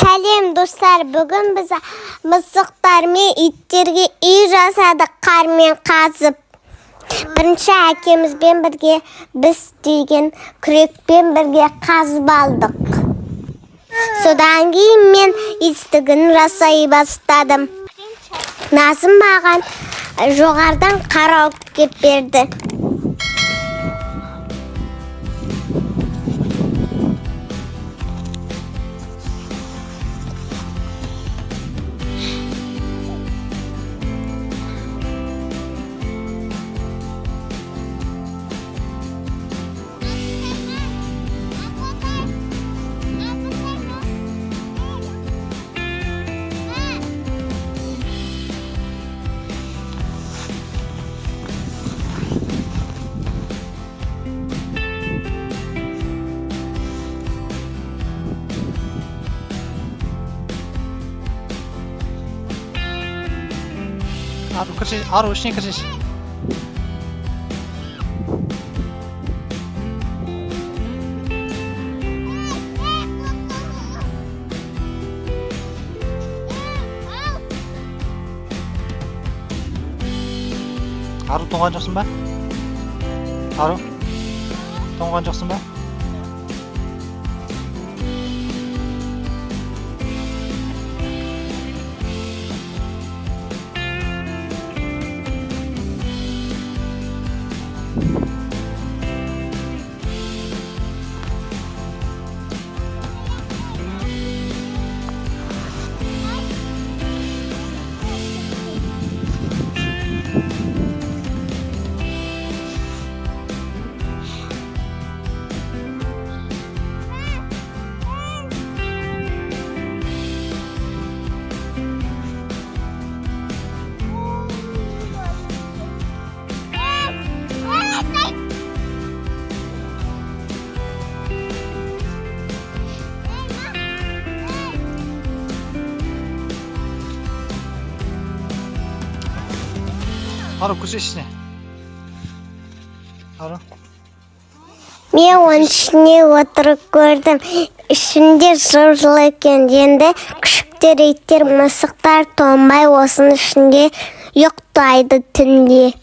Сәлем достар, бүгін біз мысықтар мен иттерге үй жасадық қармен қазып. Бірінші әкемізбен бірге біз деген күрекпен бірге қазып алдық. Содан кейін мен иттігін жасай бастадым. Назым маған жоғардан қарау кеп берді. Ару ішіне кірсеш. Ару тоңған жоқсың ба? Ару тоңған жоқсың ба? Ару көше ішіне. Ару. Мен оның ішіне отырып көрдім. Ішінде жылы екен. Енді күшіктер, иттер, мысықтар тоңбай осының ішінде ұйықтайды түнде.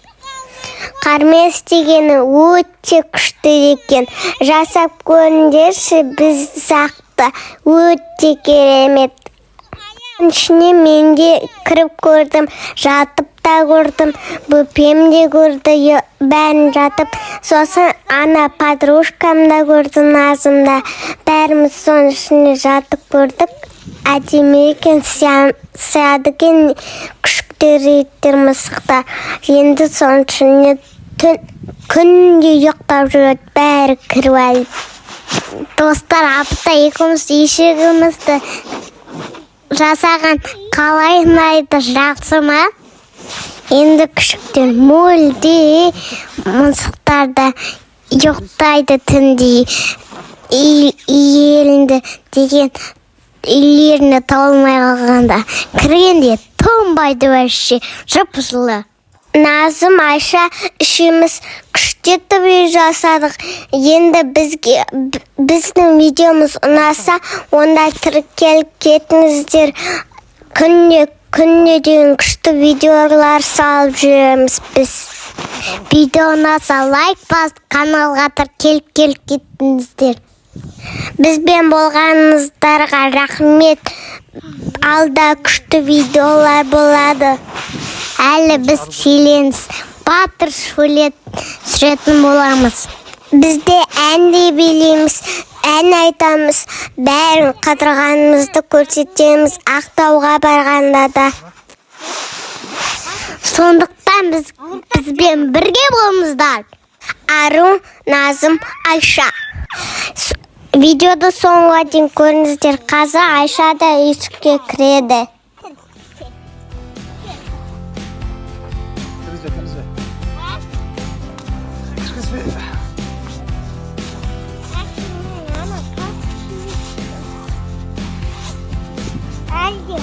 Қармен істегені өте күшті екен. Жасап көріңдерші, біз сақты өте керемет. Ішіне мен де кіріп көрдім, жатып та көрдім, бөпем де көрді, бәрін жатып. Сосын ана подружкам да көрді, Назымда. Бәріміз соның ішіне жатып көрдік. Әдемі екен, сияды екен күшіктер, иттер, мысықтар. Енді соның ішіне күнде ұйықтап жүреді, бәрі кіріп алып. Достар, апта екеуміз ешігімізді жасаған қалай ұнайды, жақсы ма? Енді күшіктер мүлде, мысықтар да ұйықтайды түнде. Елінде деген үйлеріне табылмай қалғанда кіргенде тоңбайды вообще, жып-жылы. Назым, Айша үшеуміз күштетіп үй жасадық. Енді біздің видеомыз ұнаса, онда тіркеліп кетіңіздер. Күнне деген күшті видеолар салып жүреміз біз. Видео ұнаса лайк басып, каналға тіркеліп кетіңіздер. Бізбен болғаныңыздарға рахмет. Алда күшті видеолар болады. Әлі біз селеніз батыр сүретін боламыз. Бізде ән де билейміз, ән айтамыз, бәрін қыдырғанымызды көрсетеміз Ақтауға барғанда да. Сондықтан бізбен бірге болыңыздар. Ару, Назым, Айша. Видеоды соңға дейін көріңіздер. Қазір Айша да үйшікке кіреді. Әлде